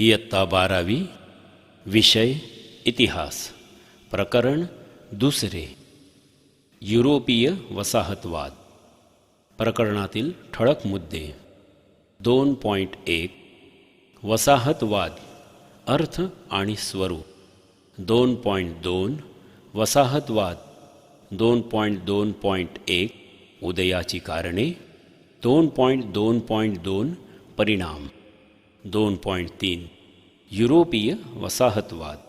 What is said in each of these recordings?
इयत्ता 12वी विषय इतिहास प्रकरण 2 युरोपीय वसाहतवाद प्रकरणातील ठळक मुद्दे 2.1 वसाहतवाद अर्थ आणि स्वरूप 2.2 वसाहतवाद 2.2.1 उदयाची कारणे 2.2.2 परिणाम 2.3 युरोपीय वसाहतवाद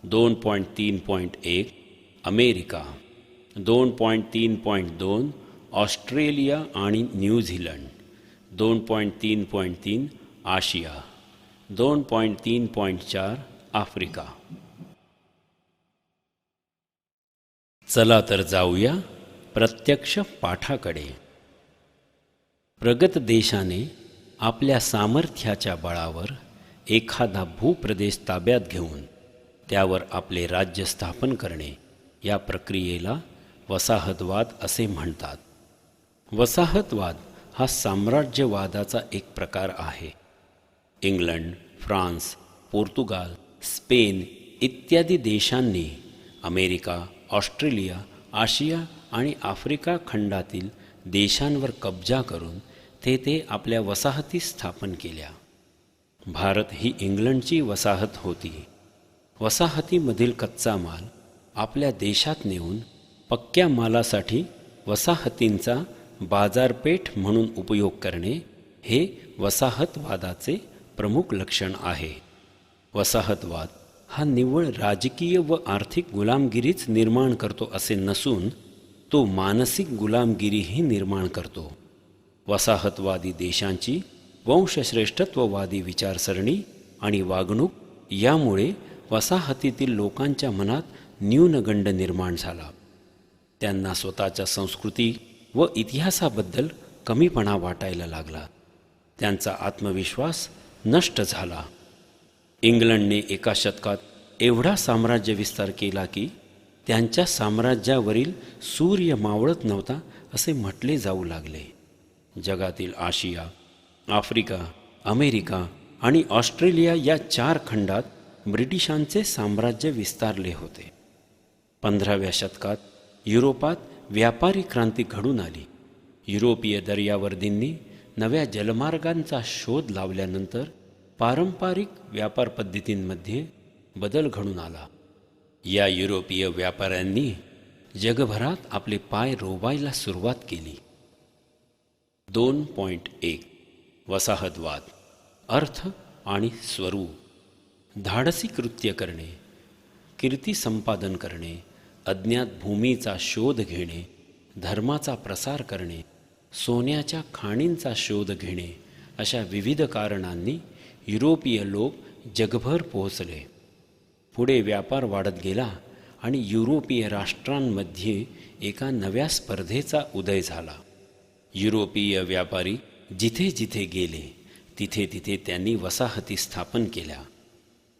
2.3.1 अमेरिका 2.3.2 ऑस्ट्रेलिया आणि न्यूझीलंड 2.3.3 आशिया 2.3.4 आफ्रिका. चला तर जाऊया प्रत्यक्ष पाठाकडे. प्रगत देशाने आपल्या सामर्थ्याच्या बळावर एखादा भूप्रदेश ताब्यात घेऊन त्यावर आपले राज्य स्थापन करणे या प्रक्रियेला वसाहतवाद असे म्हणतात. वसाहतवाद हा साम्राज्यवादाचा एक प्रकार आहे. इंग्लंड, फ्रान्स, पोर्तुगाल, स्पेन इत्यादी देशांनी अमेरिका, ऑस्ट्रेलिया, आशिया आणि आफ्रिका खंडातील देशांवर कब्जा करून तेथे आपल्या वसाहती स्थापन केल्या. भारत ही इंग्लंडची वसाहत होती. वसाहतीमधील कच्चा माल आपल्या देशात नेऊन पक्क्या मालासाठी वसाहतींचा बाजारपेठ म्हणून उपयोग करणे हे वसाहतवादाचे प्रमुख लक्षण आहे. वसाहतवाद हा निव्वळ राजकीय व आर्थिक गुलामगिरीच निर्माण करतो असे नसून तो मानसिक गुलामगिरीही निर्माण करतो. वसाहतवादी देशांची वंशश्रेष्ठत्ववादी विचारसरणी आणि वागणूक यामुळे वसाहतीतील लोकांच्या मनात न्यूनगंड निर्माण झाला. त्यांना स्वतःच्या संस्कृती व इतिहासाबद्दल कमीपणा वाटायला लागला. त्यांचा आत्मविश्वास नष्ट झाला. इंग्लंडने एका शतकात एवढा साम्राज्य विस्तार केला की त्यांच्या साम्राज्यावरील सूर्य मावळत नव्हता असे म्हटले जाऊ लागले. जगातील आशिया, आफ्रिका, अमेरिका आणि ऑस्ट्रेलिया या 4 खंडात ब्रिटिशांचे साम्राज्य विस्तारले होते. 15व्या शतकात युरोपात व्यापारी क्रांती घडून आली. युरोपीय दर्यावर्दींनी नव्या जलमार्गांचा शोध लावल्यानंतर पारंपरिक व्यापार पद्धतींमध्ये बदल घडून आला. या युरोपीय व्यापाऱ्यांनी जगभरात आपले पाय रोवायला सुरुवात केली. 2.1 वसाहतवाद अर्थ आणि स्वरूप धाडसी कृत्य करणे, कीर्ती संपादन करणे, अज्ञात भूमीचा शोध घेणे, धर्माचा प्रसार करणे, सोन्याच्या खाणींचा शोध घेणे अशा विविध कारणांनी युरोपीय लोक जगभर पोहोचले. पुढे व्यापार वाढत गेला आणि युरोपीय राष्ट्रांमध्ये एका नव्या स्पर्धेचा उदय झाला. युरोपीय व्यापारी जिथे जिथे गेले तिथे तिथे त्यांनी वसाहती स्थापन केल्या.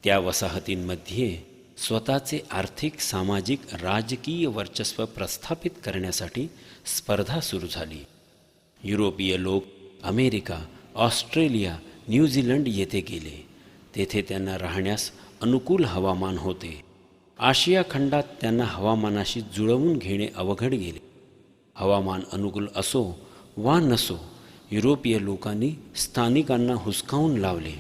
त्या वसाहतींमध्ये स्वतःचे आर्थिक, सामाजिक, राजकीय वर्चस्व प्रस्थापित करण्यासाठी स्पर्धा सुरू झाली. युरोपीय लोक अमेरिका, ऑस्ट्रेलिया, न्यूझीलंड येथे गेले. तेथे त्यांना राहण्यास अनुकूल हवामान होते. आशिया खंडात त्यांना हवामानाशी जुळवून घेणे अवघड गेले. हवामान अनुकूल असो वा नसो, युरोपीय लोकांनी स्थानिकांना हुसकावून लावले.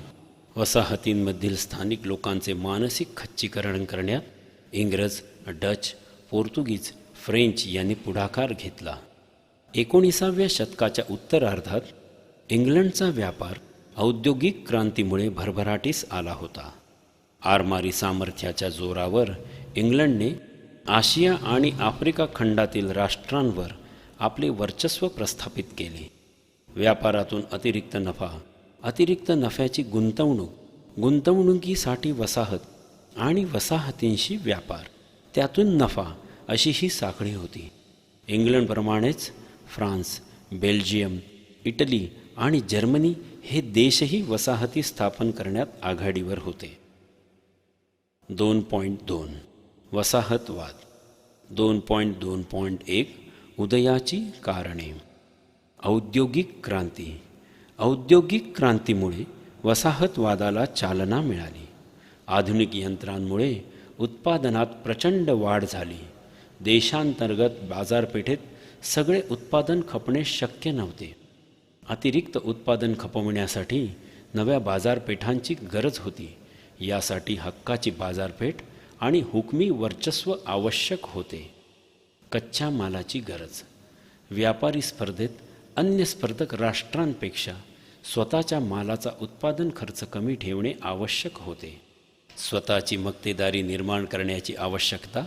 वसाहतींमधील स्थानिक लोकांचे मानसिक खच्चीकरण करण्यात इंग्रज, डच, पोर्तुगीज, फ्रेंच यांनी पुढाकार घेतला. 19व्या शतकाच्या उत्तरार्धात इंग्लंडचा व्यापार औद्योगिक क्रांतीमुळे भरभराटीस आला होता. आरमारी सामर्थ्याच्या जोरावर इंग्लंडने आशिया आणि आफ्रिका खंडातील राष्ट्रांवर आपले वर्चस्व प्रस्थापित केले. व्यापारातून अतिरिक्त नफा, अतिरिक्त नफ्याची गुंतवणूक, गुंतवणुकीसाठी वसाहत आणि वसाहतींशी व्यापार, त्यातून नफा अशी ही साखळी होती. इंग्लंडप्रमाणेच फ्रान्स, बेल्जियम, इटली आणि जर्मनी हे देशही वसाहती स्थापन करण्यात आघाडीवर होते. 2.2 वसाहतवाद 2.2.1 उदयाची कारणे. औद्योगिक क्रांती. औद्योगिक क्रांतीमुळे वसाहतवादाला चालना मिळाली. आधुनिक यंत्रांमुळे उत्पादनात प्रचंड वाढ झाली. देशांतर्गत बाजारपेठेत सगळे उत्पादन खपणे शक्य नव्हते. अतिरिक्त उत्पादन खपवण्यासाठी नव्या बाजारपेठांची गरज होती. यासाठी हक्काची बाजारपेठ आणि हुकमी वर्चस्व आवश्यक होते. कच्च्या मालाची गरज. व्यापारी स्पर्धेत अन्य स्पर्धक राष्ट्रांपेक्षा स्वतःच्या मालाचा उत्पादन खर्च कमी ठेवणे आवश्यक होते. स्वतःची मक्तेदारी निर्माण करण्याची आवश्यकता.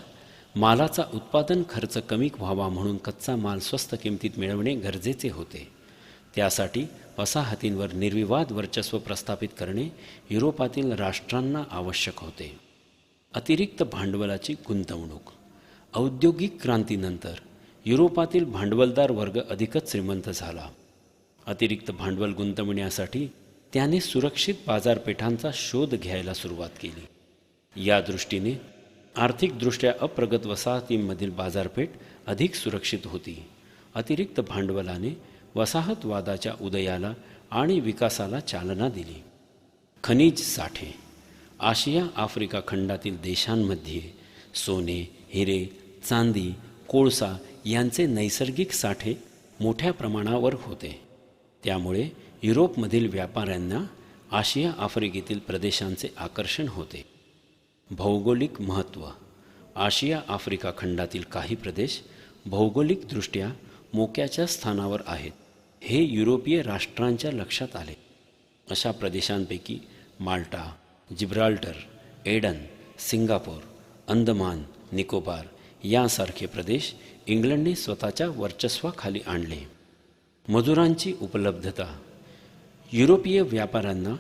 मालाचा उत्पादन खर्च कमी व्हावा म्हणून कच्चा माल स्वस्त किमतीत मिळवणे गरजेचे होते. त्यासाठी वसाहतींवर निर्विवाद वर्चस्व प्रस्थापित करणे युरोपातील राष्ट्रांना आवश्यक होते. अतिरिक्त भांडवलाची गुंतवणूक. औद्योगिक क्रांतीनंतर युरोपातील भांडवलदार वर्ग अधिकच श्रीमंत झाला. अतिरिक्त भांडवल गुंतवण्यासाठी त्याने सुरक्षित बाजारपेठांचा शोध घ्यायला सुरुवात केली. या दृष्टीने आर्थिकदृष्ट्या अप्रगत वसाहतींमधील बाजारपेठ अधिक सुरक्षित होती. अतिरिक्त भांडवलाने वसाहतवादाच्या उदयाला आणि विकासाला चालना दिली. खनिज साठे. आशिया आफ्रिका खंडातील देशांमध्ये सोने, हिरे, चांदी, कोळसा यांचे नैसर्गिक साठे मोठ्या प्रमाणावर होते. त्यामुळे युरोपमधील व्यापाऱ्यांना आशिया आफ्रिकेतील प्रदेशांचे आकर्षण होते. भौगोलिक महत्त्व. आशिया आफ्रिका खंडातील काही प्रदेश भौगोलिकदृष्ट्या मोक्याच्या स्थानावर आहेत. हे युरोपीय राष्ट्रांच्या लक्षात आले. अशा प्रदेशांपैकी Malta, Gibraltar, Aden, Singapore, Andaman Nicobar यांसारखे प्रदेश इंग्लंडने स्वतःच्या वर्चस्वाखाली आणले. मजुरांची उपलब्धता. युरोपीय व्यापाऱ्यांना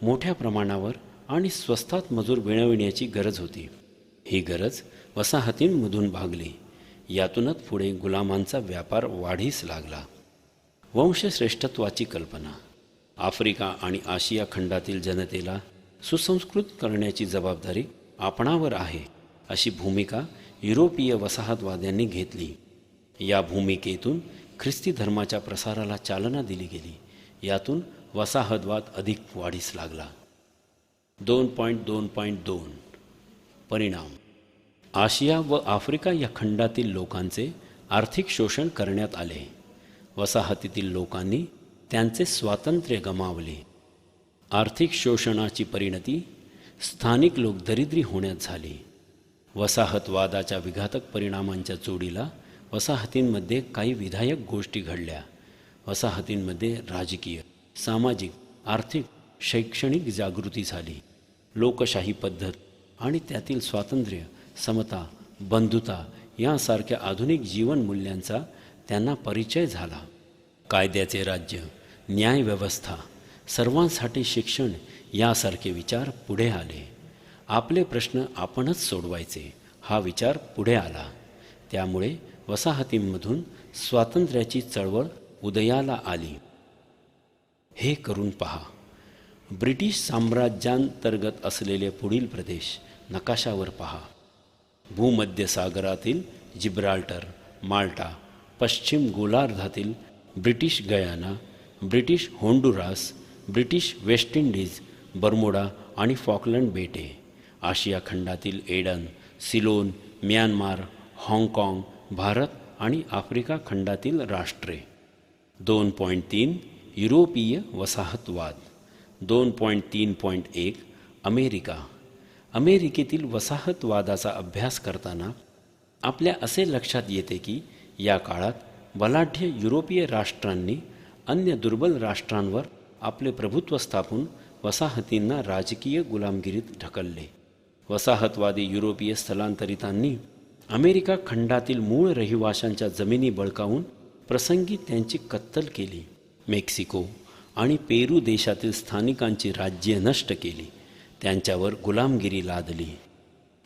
मोठ्या प्रमाणावर आणि स्वस्तात मजूर मिळविण्याची गरज होती. ही गरज वसाहतींमधून भागली. यातूनच पुढे गुलामांचा व्यापार वाढीस लागला. वंशश्रेष्ठत्वाची कल्पना. आफ्रिका आणि आशिया खंडातील जनतेला सुसंस्कृत करण्याची जबाबदारी आपणावर आहे, अशी भूमिका युरोपीय वसाहतवाद्यांनी घेतली. या भूमिकेतून ख्रिस्ती धर्माच्या प्रसाराला चालना दिली गेली. यातून वसाहतवाद अधिक वाढीस लागला. 2.2 परिणाम. आशिया व आफ्रिका या खंडातील लोकांचे आर्थिक शोषण करण्यात आले. वसाहतीतील लोकांनी त्यांचे स्वातंत्र्य गमावले. आर्थिक शोषणाची परिणती स्थानिक लोक दरिद्री होण्यात झाली. वसाहतवादाच्या विघातक परिणामांच्या जोडीला वसाहतींमध्ये काही विधायक गोष्टी घडल्या. वसाहतींमध्ये राजकीय, सामाजिक, आर्थिक, शैक्षणिक जागृती झाली. लोकशाही पद्धत आणि त्यातील स्वातंत्र्य, समता, बंधुता यांसारख्या आधुनिक जीवनमूल्यांचा त्यांना परिचय झाला. कायद्याचे राज्य, न्यायव्यवस्था, सर्वांसाठी शिक्षण यासारखे विचार पुढे आले. आपले प्रश्न आपणच सोडवायचे हा विचार पुढे आला. त्यामुळे वसाहतींमधून स्वातंत्र्याची चळवळ उदयाला आली. हे करून पहा. ब्रिटिश साम्राज्यांतर्गत असलेले पुढील प्रदेश नकाशावर पहा. भूमध्य सागरातील जिब्राल्टर, माल्टा, पश्चिम गोलार्धातील British Guiana, British Honduras, British West Indies, Bermuda आणि फॉकलंड बेटे. आशिया खंडातील एडन, सिलोन, म्यानमार, हाँगकाँग, भारत आणि आफ्रिका खंडातील राष्ट्रे. 2.3 युरोपीय वसाहतवाद. 2.3.1 अमेरिका. अमेरिकेतील वसाहतवादाचा अभ्यास करताना आपल्या असे लक्षात येते की या काळात बलाढ्य युरोपीय राष्ट्रांनी अन्य दुर्बल राष्ट्रांवर आपले प्रभुत्व स्थापून वसाहतींना राजकीय गुलामगिरीत ढकलले. वसाहतवादी युरोपीय स्थलांतरितांनी अमेरिका खंडातील मूळ रहिवाशांच्या जमिनी बळकावून प्रसंगी त्यांची कत्तल केली. मेक्सिको आणि पेरू देशातील स्थानिकांची राज्ये नष्ट केली. त्यांच्यावर गुलामगिरी लादली.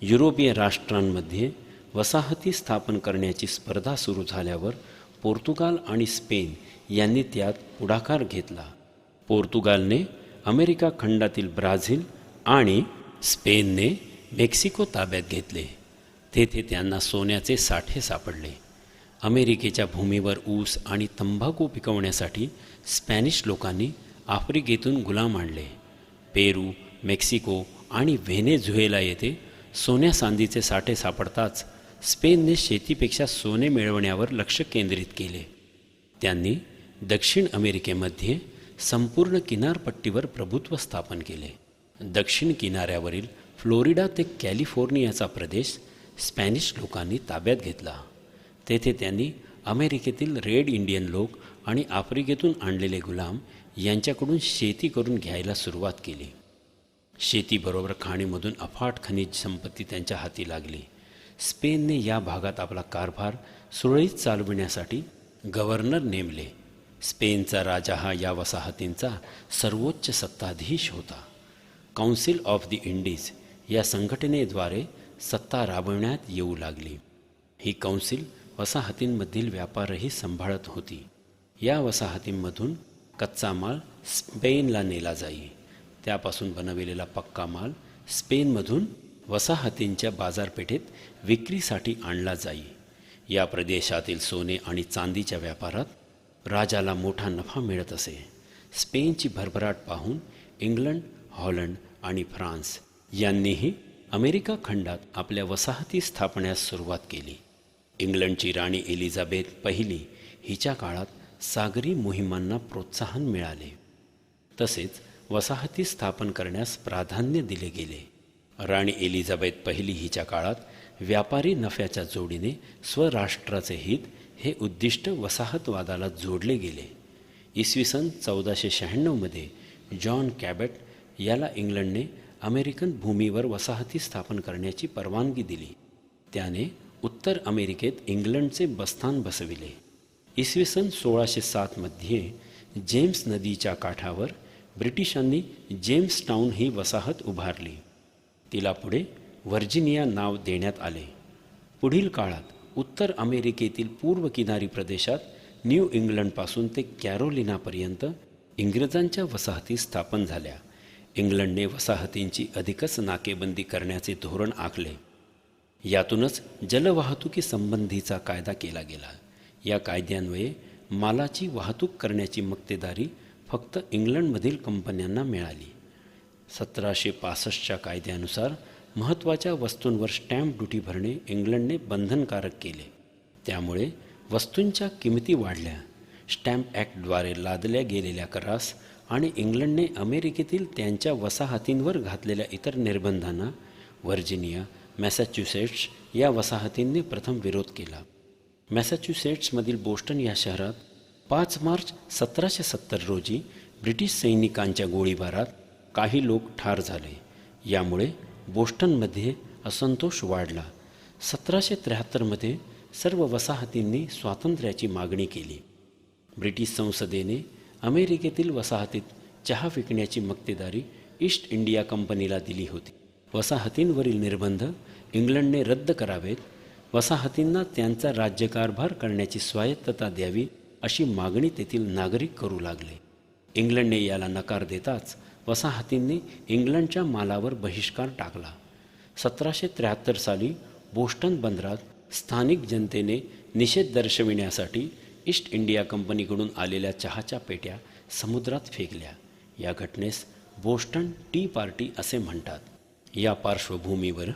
युरोपीय राष्ट्रांमध्ये वसाहती स्थापन करण्याची स्पर्धा सुरू झाल्यावर पोर्तुगाल आणि स्पेन यांनी त्यात पुढाकार घेतला. पोर्तुगालने अमेरिका खंडातील ब्राझील आणि स्पेनने मेक्सिको ताब्यात घेतले. तेथे त्यांना सोन्याचे साठे सापडले. अमेरिकेच्या भूमीवर ऊस आणि तंबाखू पिकवण्यासाठी स्पॅनिश लोकांनी आफ्रिकेतून गुलाम आणले. पेरू, मेक्सिको आणि व्हेनेझुएला येथे सोन्या चांदीचे साठे सापडताच स्पेनने शेतीपेक्षा सोने मिळवण्यावर लक्ष केंद्रित केले. त्यांनी दक्षिण अमेरिकेमध्ये संपूर्ण किनारपट्टीवर प्रभुत्व स्थापन केले. दक्षिण किनाऱ्यावरील फ्लोरिडा ते कॅलिफोर्नियाचा प्रदेश स्पॅनिश लोकांनी ताब्यात घेतला. तेथे त्यांनी अमेरिकेतील रेड इंडियन लोक आणि आफ्रिकेतून आणलेले गुलाम यांच्याकडून शेती करून घ्यायला सुरुवात केली. शेतीबरोबर खाणीमधून अफाट खनिज संपत्ती त्यांच्या हाती लागली. स्पेनने या भागात आपला कारभार सुरळीत चालविण्यासाठी गव्हर्नर नेमले. स्पेनचा राजा हा या वसाहतींचा सर्वोच्च सत्ताधीश होता. काउन्सिल ऑफ द इंडीज या संघटनेद्वारे सत्ता राबविण्यात येऊ लागली. ही काउन्सिल वसाहतींमधील व्यापारही सांभाळत होती. या वसाहतींमधून कच्चा माल स्पेनला नेला जाई. त्यापासून बनविलेला पक्का माल स्पेनमधून वसाहतींच्या बाजारपेठेत विक्रीसाठी आणला जाई. या प्रदेशातील सोने आणि चांदीच्या व्यापारात राजाला मोठा नफा मिळत असे. स्पेनची भरभराट पाहून इंग्लंड, हॉलंड आणि फ्रान्स यांनीही अमेरिका खंडात आपल्या वसाहती स्थापण्यास सुरुवात केली. इंग्लंडची राणी एलिझाबेथ पहिली हिच्या काळात सागरी मोहिमांना प्रोत्साहन मिळाले. तसेच वसाहती स्थापन करण्यास प्राधान्य दिले गेले. राणी एलिझाबेथ पहिली हिच्या काळात व्यापारी नफ्याच्या जोडीने स्वराष्ट्राचे हित हे उद्दिष्ट वसाहतवादाला जोडले गेले. इसवी सन 1496मध्ये जॉन कॅबेट याला इंग्लंडने अमेरिकन भूमीवर वसाहती स्थापन करण्याची परवानगी दिली. त्याने उत्तर अमेरिकेत इंग्लंडचे बस्तान बसविले. इसवी सन 1607मध्ये जेम्स नदीच्या काठावर ब्रिटिशांनी जेम्सटाऊन ही वसाहत उभारली. तिला पुढे व्हर्जिनिया नाव देण्यात आले. पुढील काळात उत्तर अमेरिकेतील पूर्व किनारी प्रदेशात न्यू इंग्लंडपासून ते कॅरोलिनापर्यंत इंग्रजांच्या वसाहती स्थापन झाल्या. इंग्लंडने वसाहतींची अधिकच नाकेबंदी करण्याचे धोरण आखले. यातूनच जलवाहतुकीसंबंधीचा कायदा केला गेला. या कायद्यान्वये मालाची वाहतूक करण्याची मक्तेदारी फक्त इंग्लंडमधील कंपन्यांना मिळाली. 1765च्या कायद्यानुसार महत्त्वाच्या वस्तूंवर स्टॅम्प ड्युटी भरणे इंग्लंडने बंधनकारक केले. त्यामुळे वस्तूंच्या किमती वाढल्या. स्टॅम्प ॲक्टद्वारे लादल्या गेलेल्या करास आणि इंग्लंडने अमेरिकेतील त्यांच्या वसाहतींवर घातलेल्या इतर निर्बंधांना व्हर्जिनिया, मॅसॅच्युसेट्स या वसाहतींनी प्रथम विरोध केला. मॅसॅच्युसेट्समधील बोस्टन या शहरात 5 मार्च 1770 रोजी ब्रिटिश सैनिकांच्या गोळीबारात काही लोक ठार झाले. यामुळे बोस्टनमध्ये असंतोष वाढला. 1773मध्ये सर्व वसाहतींनी स्वातंत्र्याची मागणी केली. ब्रिटिश संसदेने अमेरिकेतील वसाहतीत चहा विकण्याची मक्तेदारी ईस्ट इंडिया कंपनीला दिली होती. वसाहतींवरील निर्बंध इंग्लंडने रद्द करावेत. वसाहतींना त्यांचा राज्यकारभार करण्याची स्वायत्तता द्यावी अशी मागणी तेथील नागरिक करू लागले. इंग्लंडने याला नकार देताच वसाहतींनी इंग्लंडच्या मालावर बहिष्कार टाकला. 1773 साली बोस्टन बंदरात स्थानिक जनतेने निषेध दर्शविण्यासाठी ईस्ट इंडिया कंपनीकडून आलेल्या चहाच्या पेट्या समुद्रात फेकल्या. या घटनेस बोस्टन टी पार्टी असे म्हणतात. या पार्श्वभूमीवर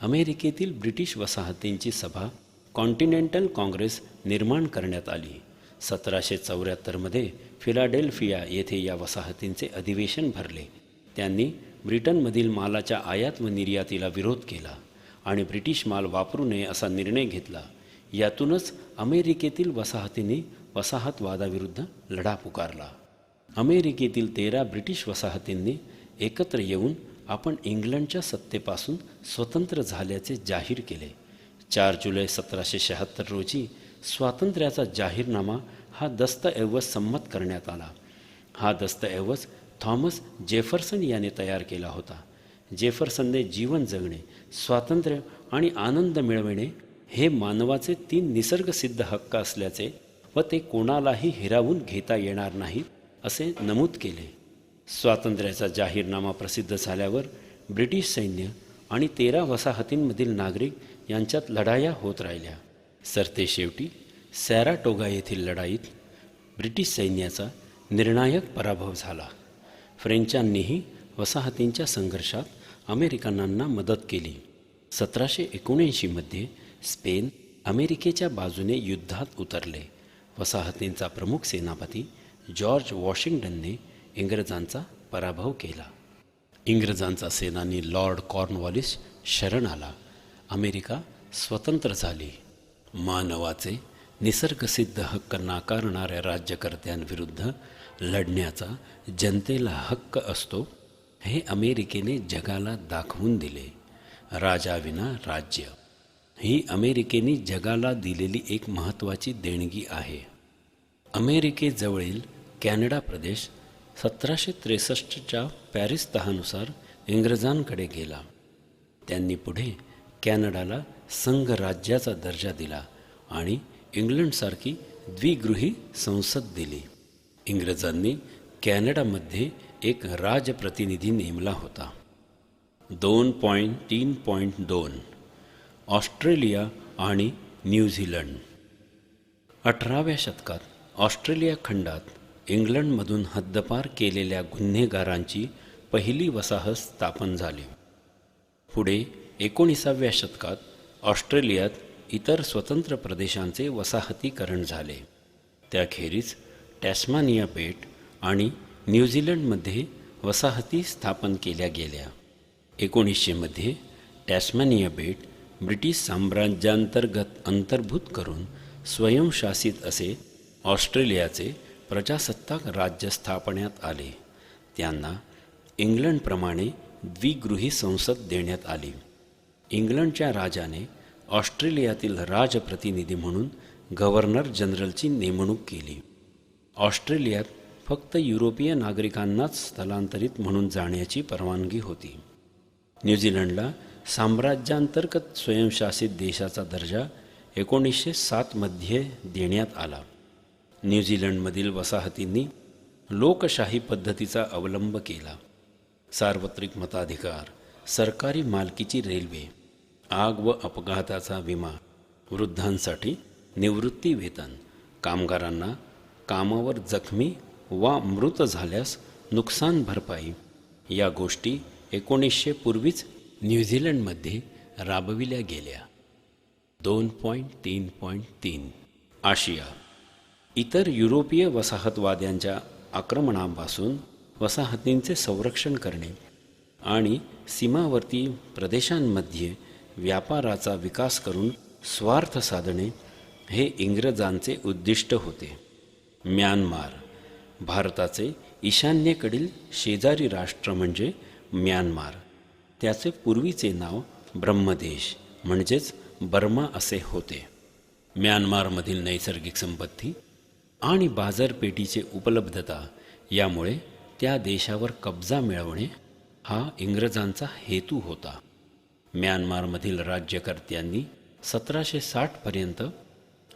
अमेरिकेतील ब्रिटिश वसाहतींची सभा कॉन्टिनेंटल काँग्रेस निर्माण करण्यात आली. 1774मध्ये फिलाडेल्फिया येथे या वसाहतींचे अधिवेशन भरले. त्यांनी ब्रिटनमधील मालाच्या आयात व निर्यातीला विरोध केला आणि ब्रिटिश माल वापरू नये असा निर्णय घेतला. यातूनच अमेरिकेतील वसाहतींनी वसाहतवादाविरुद्ध लढा पुकारला. अमेरिकेतील 13 ब्रिटिश वसाहतींनी एकत्र येऊन आपण इंग्लंडच्या सत्तेपासून स्वतंत्र झाल्याचे जाहीर केले. 4 जुलै 1776 रोजी स्वातंत्र्याचा जाहीरनामा हा दस्तऐवज संमत करण्यात आला. हा दस्तऐवज थॉमस जेफरसन याने तयार केला होता. जेफरसनने जीवन जगणे, स्वातंत्र्य आणि आनंद मिळविणे हे मानवाचे 3 निसर्गसिद्ध हक्क असल्याचे व ते कोणालाही हिरावून घेता येणार नाहीत असे नमूद केले. स्वातंत्र्याचा जाहीरनामा प्रसिद्ध झाल्यावर ब्रिटिश सैन्य आणि 13 वसाहतींमधील नागरिक यांच्यात लढाया होत राहिल्या. सरतेशेवटी सॅराटोगा येथील लढाईत ब्रिटिश सैन्याचा निर्णायक पराभव झाला. फ्रेंचांनीही वसाहतींच्या संघर्षात अमेरिकनांना मदत केली. 1779मध्ये स्पेन अमेरिकेच्या बाजूने युद्धात उतरले. वसाहतींचा प्रमुख सेनापती जॉर्ज वॉशिंग्टनने इंग्रजांचा पराभव केला. इंग्रजांचा सेनानी लॉर्ड कॉर्नवॉलिस शरण आला. अमेरिका स्वतंत्र झाली. मानवाचे निसर्गसिद्ध हक्क नाकारणाऱ्या राज्यकर्त्यांविरुद्ध लढण्याचा जनतेला हक्क असतो हे अमेरिकेने जगाला दाखवून दिले. राजाविना राज्य ही अमेरिकेने जगाला दिलेली एक महत्त्वाची देणगी आहे. अमेरिकेजवळील कॅनडा प्रदेश 1763च्या पॅरिस तहानुसार इंग्रजांकडे गेला. त्यांनी पुढे कॅनडाला संघराज्याचा दर्जा दिला आणि इंग्लंडसारखी द्विगृही संसद दिली. इंग्रजांनी कॅनडामध्ये एक राजप्रतिनिधी नेमला होता. 2.3.2 ऑस्ट्रेलिया आणि न्यूझीलंड. 18व्या शतकात ऑस्ट्रेलिया खंडात इंग्लंडमधून हद्दपार केलेल्या गुन्हेगारांची पहिली वसाहत स्थापन झाली. पुढे 19व्या शतकात ऑस्ट्रेलियात इतर स्वतंत्र प्रदेशांचे वसाहतीकरण झाले. त्याखेरीज टॅस्मानिया बेट आणि न्यूझीलंडमध्ये वसाहती स्थापन केल्या गेल्या. 1900मध्ये टॅस्मानिया बेट ब्रिटिश साम्राज्यांतर्गत अंतर्भूत करून स्वयंशासित असे ऑस्ट्रेलियाचे प्रजासत्ताक राज्य स्थापण्यात आले. त्यांना इंग्लंडप्रमाणे द्विगृही संसद देण्यात आली. इंग्लंडच्या राजाने ऑस्ट्रेलियातील राजप्रतिनिधी म्हणून गव्हर्नर जनरलची नेमणूक केली. ऑस्ट्रेलियात फक्त युरोपीय नागरिकांनाच स्थलांतरित म्हणून जाण्याची परवानगी होती. न्यूझीलंडला साम्राज्यांतर्गत स्वयंशासित देशाचा दर्जा 1907मध्ये देण्यात आला. न्यूझीलंडमधील वसाहतींनी लोकशाही पद्धतीचा अवलंब केला. सार्वत्रिक मताधिकार, सरकारी मालकीची रेल्वे, आग व अपघाताचा विमा, वृद्धांसाठी निवृत्ती वेतन, कामगारांना कामावर जखमी वा मृत झाल्यास नुकसान भरपाई या गोष्टी 1900 पूर्वीच न्यूझीलंडमध्ये राबविल्या गेल्या. 2.3.3 आशिया. इतर युरोपीय वसाहतवाद्यांच्या आक्रमणापासून वसाहतींचे संरक्षण करणे आणि सीमावर्ती प्रदेशांमध्ये व्यापाराचा विकास करून स्वार्थ साधणे हे इंग्रजांचे उद्दिष्ट होते. म्यानमार. भारताचे ईशान्येकडील शेजारी राष्ट्र म्हणजे म्यानमार. त्याचे पूर्वीचे नाव ब्रह्मदेश म्हणजेच बर्मा असे होते. म्यानमारमधील नैसर्गिक संपत्ती आणि बाजारपेठीची उपलब्धता यामुळे त्या देशावर कब्जा मिळवणे हा इंग्रजांचा हेतू होता. म्यानमारमधील राज्यकर्त्यांनी 1760पर्यंत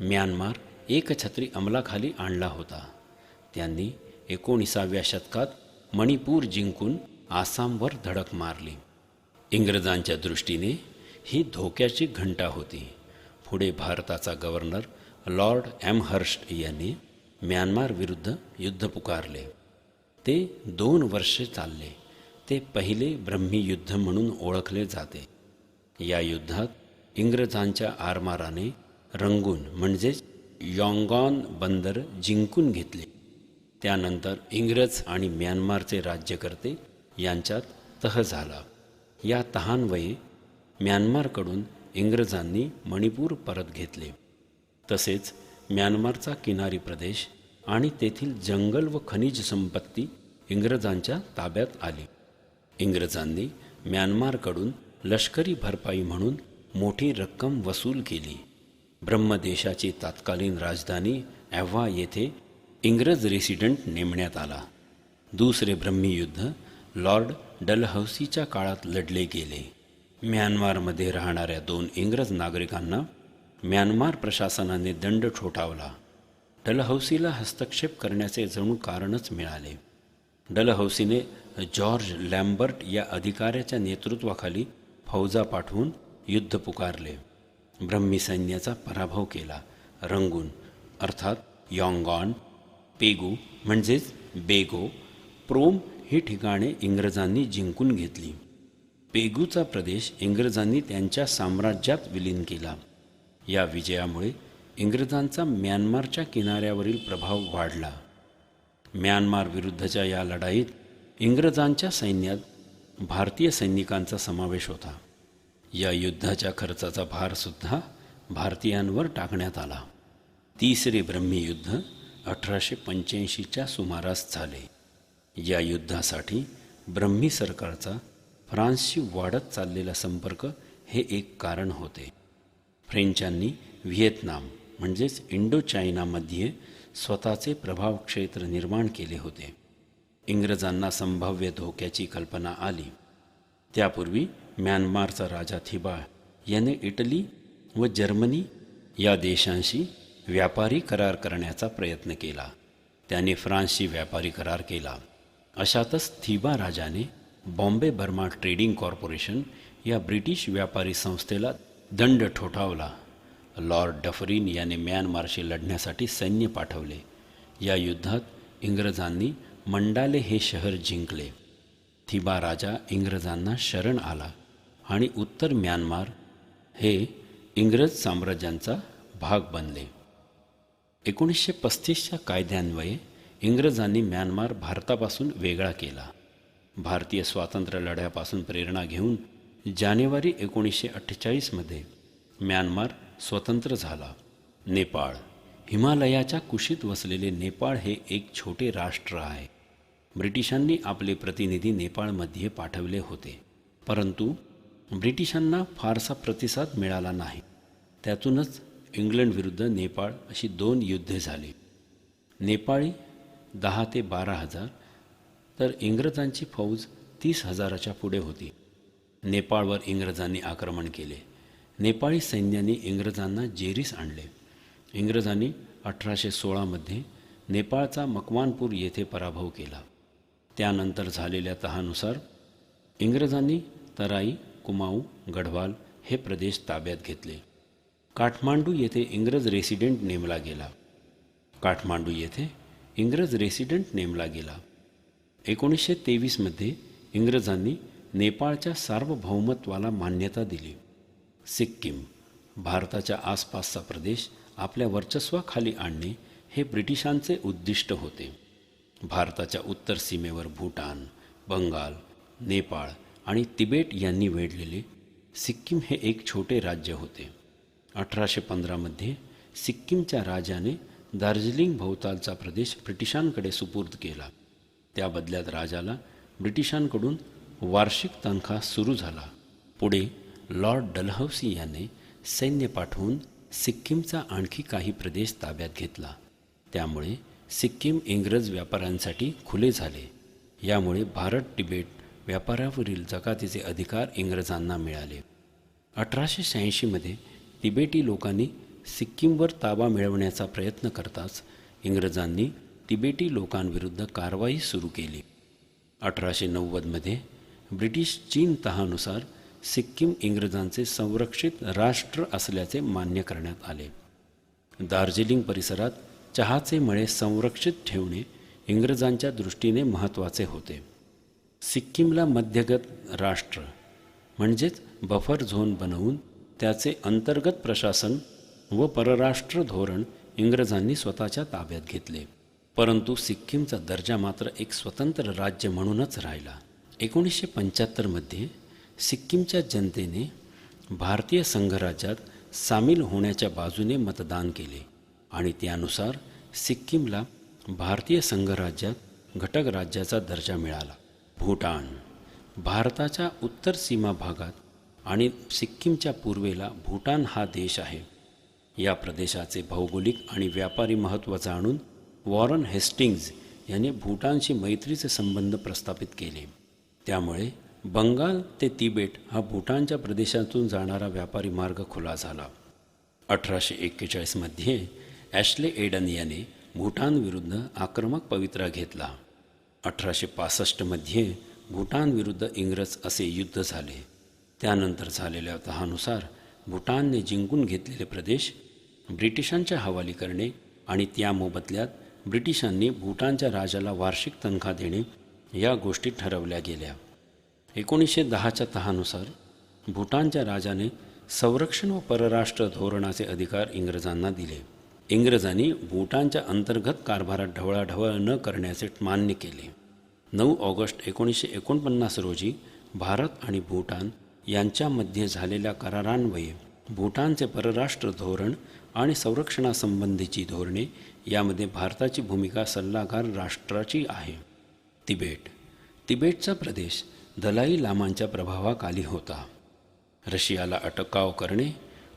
म्यानमार एकछत्री अंमलाखाली आणला होता. त्यांनी 19व्या शतकात मणिपूर जिंकून आसामवर धडक मारली. इंग्रजांच्या दृष्टीने ही धोक्याची घंटा होती. पुढे भारताचा गव्हर्नर लॉर्ड एमहर्स्ट यांनी म्यानमार विरुद्ध युद्ध पुकारले. ते 2 वर्षे चालले. ते पहिले ब्रह्मी युद्ध म्हणून ओळखले जाते. या युद्धात इंग्रजांच्या आरमाराने रंगून म्हणजेच यांगॉन बंदर जिंकून घेतले. त्यानंतर इंग्रज आणि म्यानमारचे राज्यकर्ते यांच्यात तह झाला. या तहान्वये म्यानमारकडून इंग्रजांनी मणिपूर परत घेतले. तसेच म्यानमारचा किनारी प्रदेश आणि तेथील जंगल व खनिज संपत्ती इंग्रजांच्या ताब्यात आली. इंग्रजांनी म्यानमारकडून लष्करी भरपाई म्हणून मोठी रक्कम वसूल केली. ब्रह्मदेशाची तत्कालीन राजधानी ॲव्हा येथे इंग्रज रेसिडेंट नेमण्यात आला. दुसरे ब्रह्मी युद्ध लॉर्ड डलहौसीच्या काळात लढले गेले. म्यानमारमध्ये राहणाऱ्या 2 इंग्रज नागरिकांना म्यानमार प्रशासनाने दंड ठोठावला. डलहौसीला हस्तक्षेप करण्याचे जणू कारणच मिळाले. डलहौसीने जॉर्ज लॅम्बर्ट या अधिकाऱ्याच्या नेतृत्वाखाली फौजा पाठवून युद्ध पुकारले. ब्रह्मी सैन्याचा पराभव केला. रंगून अर्थात यांगॉन, पेगू म्हणजेच बेगो, प्रोम ही ठिकाणे इंग्रजांनी जिंकून घेतली. पेगूचा प्रदेश इंग्रजांनी त्यांच्या साम्राज्यात विलीन केला. या विजयामुळे इंग्रजांचा म्यानमारच्या किनाऱ्यावरील प्रभाव वाढला. म्यानमार विरुद्धच्या या लढाईत इंग्रजांच्या सैन्यात भारतीय सैनिकांचा समावेश होता. या युद्धाच्या खर्चाचा भारसुद्धा भारतीयांवर टाकण्यात आला. तिसरे ब्रह्मी युद्ध 1885च्या सुमारास झाले. या युद्धासाठी ब्रह्मी सरकारचा फ्रान्सशी वाढत चाललेला संपर्क हे एक कारण होते. फ्रेंचांनी व्हिएतनाम म्हणजेच इंडो चायनामध्ये स्वतःचे प्रभाव क्षेत्र निर्माण केले होते. इंग्रजांना संभाव्य धोक्याची कल्पना आली. त्यापूर्वी म्यानमारचा राजा थिबा याने इटली व जर्मनी या देशांशी व्यापारी करार करण्याचा प्रयत्न केला. त्याने फ्रान्सशी व्यापारी करार केला. अशातच थिबा राजाने बॉम्बे बर्मा ट्रेडिंग कॉर्पोरेशन या ब्रिटिश व्यापारी संस्थेला दंड ठोठावला. लॉर्ड डफरीन याने म्यानमारशी लढण्यासाठी सैन्य पाठवले. या युद्धात इंग्रजांनी मंडाले हे शहर जिंकले. थिबा राजा इंग्रजांना शरण आला आणि उत्तर म्यानमार हे इंग्रज साम्राज्यांचा भाग बनले. 1935च्या कायद्यान्वये इंग्रजांनी म्यानमार भारतापासून वेगळा केला. भारतीय स्वातंत्र्य लढ्यापासून प्रेरणा घेऊन जानेवारी 1948मध्ये म्यानमार स्वतंत्र झाला. नेपाळ, हिमालयाच्या कुशीत वसलेले नेपाळ हे एक छोटे राष्ट्र आहे. ब्रिटिशांनी आपले प्रतिनिधी नेपाळमध्ये पाठवले होते, परंतु ब्रिटिशांना फारसा प्रतिसाद मिळाला नाही. त्यातूनच इंग्लंड विरुद्ध नेपाळ अशी 2 युद्धे झाली. नेपाळी 10 ते 12,000 तर इंग्रजांची फौज 30,000च्या पुढे होती. नेपाळवर इंग्रजांनी आक्रमण केले. नेपाळी सैन्याने इंग्रजांना जेरीस आणले. इंग्रजांनी 1816मध्ये नेपाळचा मकवानपूर येथे पराभव केला. त्यानंतर झालेल्या तहानुसार इंग्रजांनी तराई, कुमाऊ, गढवाल हे प्रदेश ताब्यात घेतले. काठमांडू येथे इंग्रज रेसिडेंट नेमला गेला. 1923मध्ये इंग्रजांनी नेपाळच्या सार्वभौमत्वाला मान्यता दिली. सिक्कीम, भारताच्या आसपासचा प्रदेश आपल्या वर्चस्वाखाली आणणे हे ब्रिटिशांचे उद्दिष्ट होते. भारताच्या उत्तर सीमेवर भूटान, बंगाल, नेपाळ आणि तिबेट यांनी वेढलेले सिक्कीम हे एक छोटे राज्य होते. 1815मध्ये सिक्कीमच्या राजाने दार्जिलिंग भोवतालचा प्रदेश ब्रिटिशांकडे सुपूर्द केला. त्या बदल्यात राजाला ब्रिटिशांकडून वार्षिक तनखा सुरू झाला. पुढे लॉर्ड डलहौसी याने सैन्य पाठवून सिक्कीमचा आणखी काही प्रदेश ताब्यात घेतला. त्यामुळे सिक्कीम इंग्रज व्यापाऱ्यांसाठी खुले झाले. यामुळे भारत तिबेट व्यापारावरील जकातीचे अधिकार इंग्रजांना मिळाले. 1886मध्ये तिबेटी लोकांनी सिक्कीमवर ताबा मिळवण्याचा प्रयत्न करताच इंग्रजांनी तिबेटी लोकांविरुद्ध कारवाई सुरू केली. 1890मध्ये ब्रिटिश चीन तहानुसार सिक्कीम इंग्रजांचे संरक्षित राष्ट्र असल्याचे मान्य करण्यात आले. दार्जिलिंग परिसरात चहाचे मळे संरक्षित ठेवणे इंग्रजांच्या दृष्टीने महत्त्वाचे होते. सिक्कीमला मध्यगत राष्ट्र म्हणजेच बफर झोन बनवून त्याचे अंतर्गत प्रशासन व परराष्ट्र धोरण इंग्रजांनी स्वतःच्या ताब्यात घेतले. परंतु सिक्कीमचा दर्जा मात्र एक स्वतंत्र राज्य म्हणूनच राहिला. 1975मध्ये सिक्कीमच्या जनतेने भारतीय संघराज्यात सामील होण्याच्या बाजूने मतदान केले आणि त्यानुसार सिक्कीमला भारतीय संघराज्यात घटक राज्याचा दर्जा मिळाला. भूटान भारताच्या उत्तर सीमा भागात आणि सिक्कीमच्या पूर्वेला भूटान हा देश आहे. या प्रदेशाचे भौगोलिक आणि व्यापारी महत्त्व जाणून वॉरन हेस्टिंग्ज याने भूटानशी मैत्रीचे संबंध प्रस्थापित केले. त्यामुळे बंगाल ते तिबेट हा भूटानच्या प्रदेशातून जाणारा व्यापारी मार्ग खुला झाला. 1841मध्ये ॲश्ले एडन याने भूटानविरुद्ध आक्रमक पवित्रा घेतला. 1865मध्ये भूटानविरुद्ध इंग्रज असे युद्ध झाले. त्यानंतर झालेल्या तहानुसार भूटानने जिंकून घेतलेले प्रदेश ब्रिटिशांच्या हवाली करणे आणि त्या मोबदल्यात ब्रिटिशांनी भूटानच्या राजाला वार्षिक तनखा देणे या गोष्टी ठरवल्या गेल्या. 1910च्या तहानुसार भूटानच्या राजाने संरक्षण व परराष्ट्र धोरणाचे अधिकार इंग्रजांना दिले. इंग्रजांनी भूटानच्या अंतर्गत कारभारात ढवळाढवळ न करण्याचे मान्य केले. 9 ऑगस्ट 1949 रोजी भारत आणि भूटान यांच्यामध्ये झालेल्या करारान्वये भूटानचे परराष्ट्र धोरण आणि संरक्षणासंबंधीची धोरणे यामध्ये भारताची भूमिका सल्लागार राष्ट्राची आहे. तिबेटचा प्रदेश दलाई लामांच्या प्रभावाखाली होता. रशियाला अटकाव करणे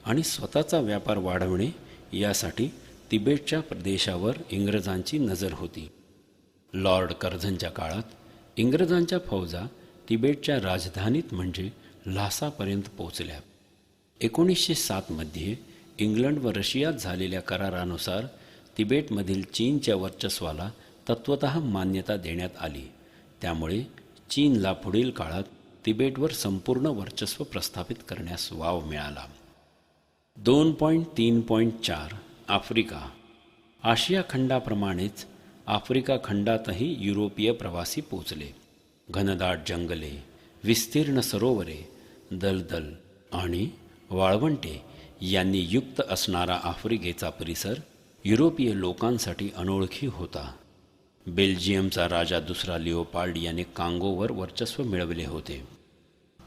आणि स्वतःचा व्यापार वाढवणे यासाठी तिबेटच्या प्रदेशावर इंग्रजांची नजर होती. लॉर्ड कर्झनच्या काळात इंग्रजांच्या फौजा तिबेटच्या राजधानीत म्हणजे ल्हासापर्यंत पोचल्या. 1907 मध्ये इंग्लंड व रशियात झालेल्या करारानुसार तिबेटमधील चीनच्या वर्चस्वाला तत्वतः मान्यता देण्यात आली. त्यामुळे चीनला पुढील काळात तिबेटवर संपूर्ण वर्चस्व प्रस्थापित करण्यास वाव मिळाला. 2.3.4 आफ्रिका. आशिया खंडाप्रमाणेच आफ्रिका खंडातही युरोपीय प्रवासी पोचले. घनदाट जंगले, विस्तीर्ण सरोवरे, दलदल आणि वाळवंटे यांनी युक्त असणारा आफ्रिकेचा परिसर युरोपीय लोकांसाठी अनोळखी होता. बेल्जियमचा राजा दुसरा लिओपाल्ड याने कांगोवर वर्चस्व मिळवले होते.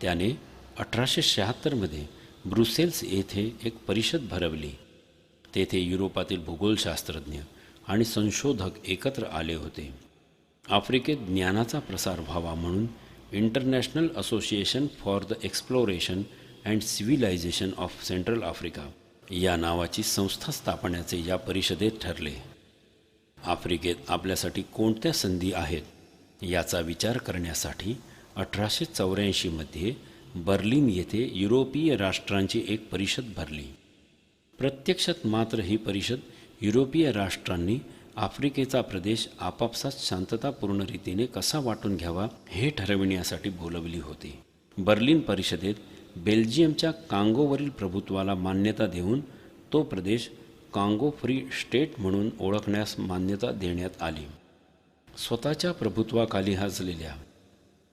त्याने 1876 मध्ये ब्रुसेल्स येथे एक परिषद भरवली. तेथे युरोपातील भूगोलशास्त्रज्ञ आणि संशोधक एकत्र आले होते. आफ्रिकेत ज्ञानाचा प्रसार व्हावा म्हणून international association for the exploration and civilization of central Africa या नावाची संस्था स्थापण्याचे या परिषदेत ठरले. आफ्रिकेत आपल्यासाठी कोणत्या संधी आहेत याचा विचार करण्यासाठी 1884 मध्ये बर्लिन येथे युरोपीय राष्ट्रांची एक परिषद भरली. प्रत्यक्षात मात्र ही परिषद युरोपीय राष्ट्रांनी आफ्रिकेचा प्रदेश आपापसात शांततापूर्ण रीतीने कसा वाटून घ्यावा हे ठरविण्यासाठी बोलवली होती. बर्लिन परिषदेत बेल्जियमच्या कांगोवरील प्रभुत्वाला मान्यता देऊन तो प्रदेश कांगो फ्री स्टेट म्हणून ओळखण्यास मान्यता देण्यात आली. स्वतःच्या प्रभुत्वाखाली असलेल्या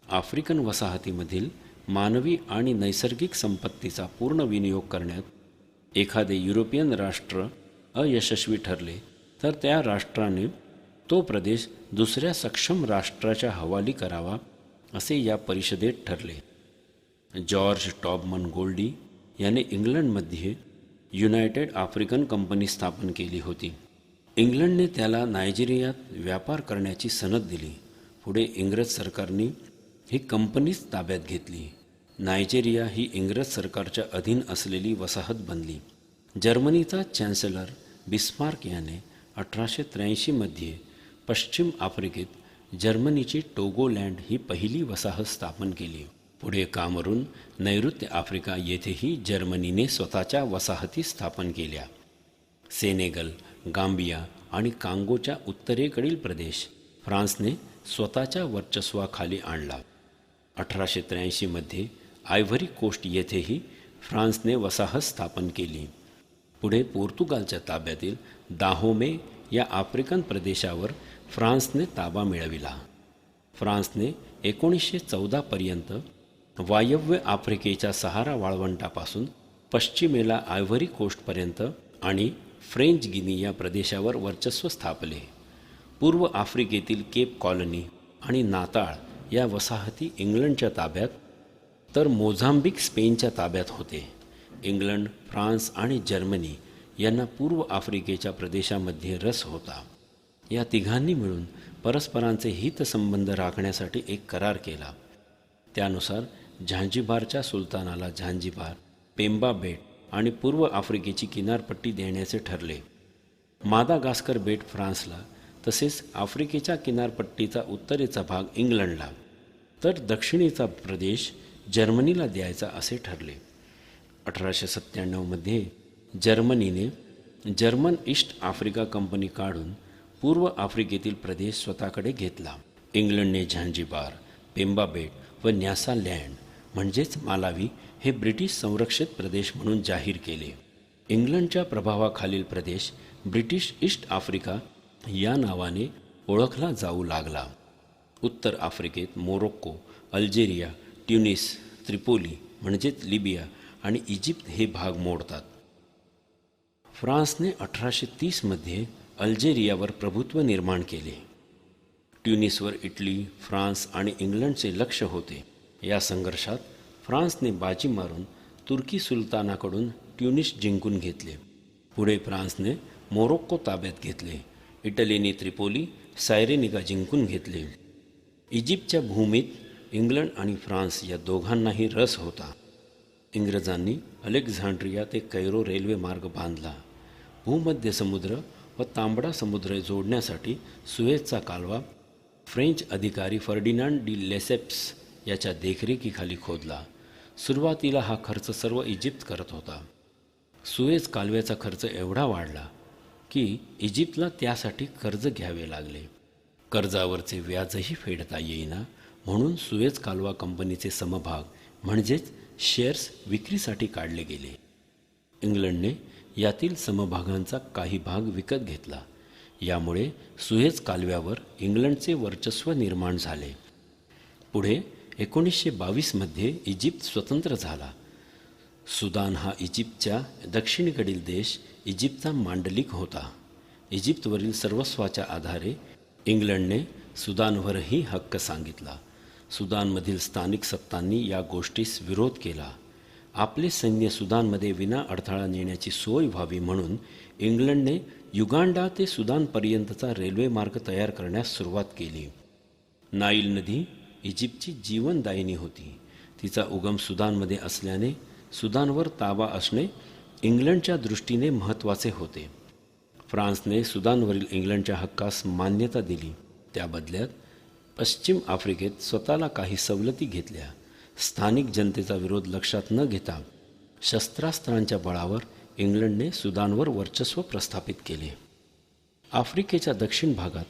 आफ्रिकन वसाहतीमधील मानवी आणि नैसर्गिक संपत्तीचा पूर्ण विनियोग करण्यात एखादे युरोपियन राष्ट्र अयशस्वी ठरले तर त्या राष्ट्राने तो प्रदेश दुसऱ्या सक्षम राष्ट्राच्या हवाली करावा असे या परिषदेत ठरले. जॉर्ज टॉबमन गोल्डी याने इंग्लंडमध्ये युनायटेड आफ्रिकन कंपनी स्थापन केली होती. इंग्लंडने त्याला नायजेरियात व्यापार करण्याची सनद दिली. पुढे इंग्रज सरकारने ही कंपनीच ताब्यात घेतली. नायजेरिया ही इंग्रज सरकारच्या अधीन असलेली वसाहत बनली. जर्मनीचा चॅन्सलर बिस्मार्क याने 1883 मध्ये पश्चिम आफ्रिकेत जर्मनीची टोगोलँड ही पहिली वसाहत स्थापन केली. पुढे कामरून, नैऋत्य आफ्रिका येथेही जर्मनीने स्वतःच्या वसाहती स्थापन केल्या. सेनेगल, गांबिया आणि कांगोच्या उत्तरेकडील प्रदेश फ्रान्सने स्वतःच्या वर्चस्वाखाली आणला. 1883 मध्ये आयव्हरी कोस्ट येथेही फ्रान्सने वसाहत स्थापन केली. पुढे पोर्तुगालच्या ताब्यातील दाहोमे या आफ्रिकन प्रदेशावर फ्रान्सने ताबा मिळविला. फ्रान्सने 1914 पर्यंत वायव्य आफ्रिकेच्या सहारा वाळवंटापासून पश्चिमेला आयव्हरी कोस्टपर्यंत आणि फ्रेंच गिनी या प्रदेशावर वर्चस्व स्थापले. पूर्व आफ्रिकेतील केप कॉलनी आणि नाताळ या वसाहती इंग्लंडच्या ताब्यात तर मोझांबिक स्पेनच्या ताब्यात होते. इंग्लंड, फ्रान्स आणि जर्मनी यांना पूर्व आफ्रिकेच्या प्रदेशामध्ये रस होता. या तिघांनी मिळून परस्परांचे हितसंबंध राखण्यासाठी एक करार केला. त्यानुसार झांजिबारच्या सुलतानाला झांजिबार, पेंबा बेट आणि पूर्व आफ्रिकेची किनारपट्टी देण्याचे ठरले. मादागास्कर बेट फ्रान्सला तसेच आफ्रिकेच्या किनारपट्टीचा उत्तरेचा भाग इंग्लंडला तर दक्षिणेचा प्रदेश जर्मनीला द्यायचा असे ठरले. 1897 मध्ये जर्मनीने जर्मन ईस्ट आफ्रिका कंपनी काढून पूर्व आफ्रिकेतील प्रदेश स्वतःकडे घेतला. इंग्लंडने झांजिबार, पेंबा बेट व न्यासालँड म्हणजेच मालावी हे ब्रिटिश संरक्षित प्रदेश म्हणून जाहीर केले. इंग्लंडच्या प्रभावाखालील प्रदेश ब्रिटिश ईस्ट आफ्रिका या नावाने ओळखला जाऊ लागला. उत्तर आफ्रिकेत मोरोक्को, अल्जेरिया, ट्युनिस, त्रिपोली म्हणजेच लिबिया आणि इजिप्त हे भाग मोडतात. फ्रान्सने 1830मध्ये अल्जेरियावर प्रभुत्व निर्माण केले. ट्युनिसवर इटली, फ्रान्स आणि इंग्लंडचे लक्ष होते. या संघर्षात फ्रान्सने बाजी मारून तुर्की सुलतानाकडून ट्युनिस जिंकून घेतले. पुढे फ्रान्सने मोरोक्को ताब्यात घेतले. इटलीने त्रिपोली, सायरेनिका जिंकून घेतले. इजिप्तच्या भूमीत इंग्लंड आणि फ्रान्स या दोघांनाही रस होता. इंग्रजांनी अलेक्झांड्रिया ते कैरो रेल्वे मार्ग बांधला. भूमध्य समुद्र व तांबडा समुद्र जोडण्यासाठी सुएझचा कालवा फ्रेंच अधिकारी फर्डिनांड डी लेसेप्स याच्या देखरेखीखाली खोदला. सुरुवातीला हा खर्च सर्व इजिप्त करत होता. सुएझ कालव्याचा खर्च एवढा वाढला की इजिप्तला त्यासाठी कर्ज घ्यावे लागले. कर्जावरचे व्याजही फेडता येईना, म्हणून सुएझ कालवा कंपनीचे समभाग म्हणजेच शेअर्स विक्रीसाठी काढले गेले. इंग्लंडने यातील समभागांचा काही भाग विकत घेतला. यामुळे सुएझ कालव्यावर इंग्लंडचे वर्चस्व निर्माण झाले. पुढे 1922मध्ये इजिप्त स्वतंत्र झाला. सुदान हा इजिप्तच्या दक्षिणेकडील देश इजिप्तचा मांडलिक होता. इजिप्तवरील सर्वस्वाच्या आधारे इंग्लंडने सुदानवरही हक्क सांगितला. सुदानमधील स्थानिक सत्तांनी या गोष्टीस विरोध केला. आपले सैन्य सुदानमध्ये विना अडथळा नेण्याची सोय व्हावी म्हणून इंग्लंडने युगांडा ते सुदानपर्यंतचा रेल्वे मार्ग तयार करण्यास सुरुवात केली. नाईल नदी इजिप्तची जीवनदायिनी होती. तिचा उगम सुदानमध्ये असल्याने सुदानवर ताबा असणे इंग्लंडच्या दृष्टीने महत्त्वाचे होते. फ्रान्सने सुदानवरील इंग्लंडच्या हक्कास मान्यता दिली. त्या बदल्यात पश्चिम आफ्रिकेत स्वतःला काही सवलती घेतल्या. स्थानिक जनतेचा विरोध लक्षात न घेता शस्त्रास्त्रांच्या बळावर इंग्लंडने सुदानवर वर्चस्व प्रस्थापित केले. आफ्रिकेच्या दक्षिण भागात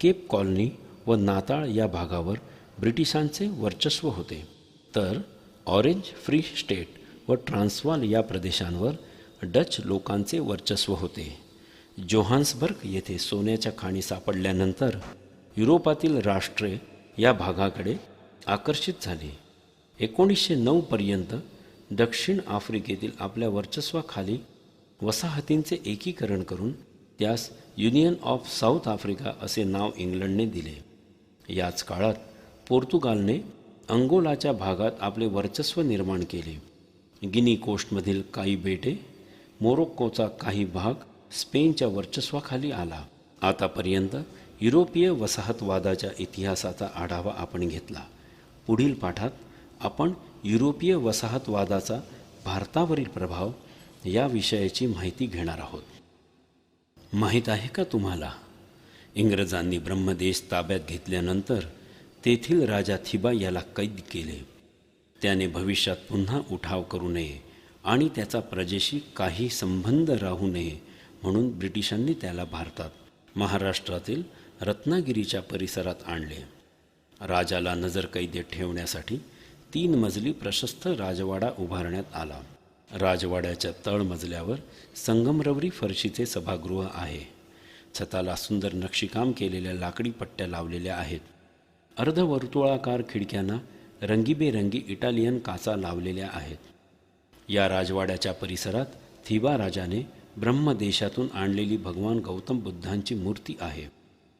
केप कॉलनी व नाताळ या भागावर ब्रिटिशांचे वर्चस्व होते, तर ऑरेंज फ्री स्टेट व ट्रान्सवाल या प्रदेशांवर डच लोकांचे वर्चस्व होते. जोहान्सबर्ग येथे सोन्याच्या खाणी सापडल्यानंतर युरोपातील राष्ट्रे या भागाकडे आकर्षित झाली. 1909पर्यंत दक्षिण आफ्रिकेतील आपल्या वर्चस्वाखाली वसाहतींचे एकीकरण करून त्यास युनियन ऑफ साऊथ आफ्रिका असे नाव इंग्लंडने दिले. याच काळात पोर्तुगालने अंगोलाच्या भागात आपले वर्चस्व निर्माण केले. गिनी कोस्टमधील काही बेटे, मोरोक्कोचा काही भाग स्पेनच्या वर्चस्वाखाली आला. आतापर्यंत युरोपीय वसाहतवादाच्या इतिहासाचा आढावा आपण घेतला. पुढील पाठात आपण युरोपीय वसाहतवादाचा भारतावरील प्रभाव या विषयाची माहिती घेणार आहोत. माहीत आहे का तुम्हाला, इंग्रजांनी ब्रह्मदेश ताब्यात घेतल्यानंतर तेथील राजा थिबा याला कैद केले. त्याने भविष्यात पुन्हा उठाव करू नये आणि त्याचा प्रजेशी काही संबंध राहू नये म्हणून ब्रिटिशांनी त्याला भारतात महाराष्ट्रातील रत्नागिरीच्या परिसरात आणले. राजाला नजरकैदेत ठेवण्यासाठी 3 मजली प्रशस्त राजवाडा उभारण्यात आला. राजवाड्याच्या तळमजल्यावर संगमरवरी फरशीचे सभागृह आहे. छताला सुंदर नक्षीकाम केलेल्या लाकडी पट्ट्या लावलेल्या आहेत. अर्धवर्तुळाकार खिडक्यांना रंगीबेरंगी इटालियन काचा लावलेल्या आहेत. या राजवाड्याच्या परिसरात थिबा राजाने ब्रह्मदेशातून आणलेली भगवान गौतम बुद्धांची मूर्ती आहे.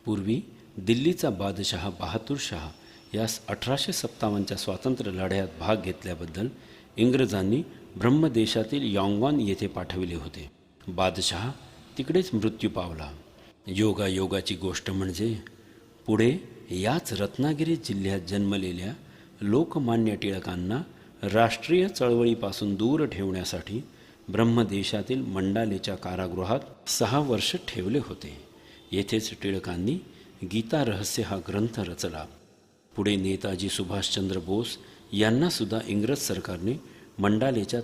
पूर्वी दिल्लीचा बादशहा बहादूर शाह यास 1857च्या स्वातंत्र्य लढ्यात भाग घेतल्याबद्दल इंग्रजांनी ब्रह्मदेशातील यांगॉन येथे पाठविले होते. बादशहा तिकडेच मृत्यू पावला. योगायोगाची गोष्ट म्हणजे पुढे याच रत्नागिरी जिल्ह्यात जन्मलेल्या लोकमान्य टिळकांना राष्ट्रीय चळवळीपासून दूर ठेवण्यासाठी ब्रह्मदेशातील मंडालेच्या कारागृहात 6 वर्ष ठेवले होते. येथेच टिळकांनी गीता रहस्य हा ग्रंथ रचला. पुढे नेताजी सुभाषचंद्र बोस यांनासुद्धा इंग्रज सरकारने मंडालेच्या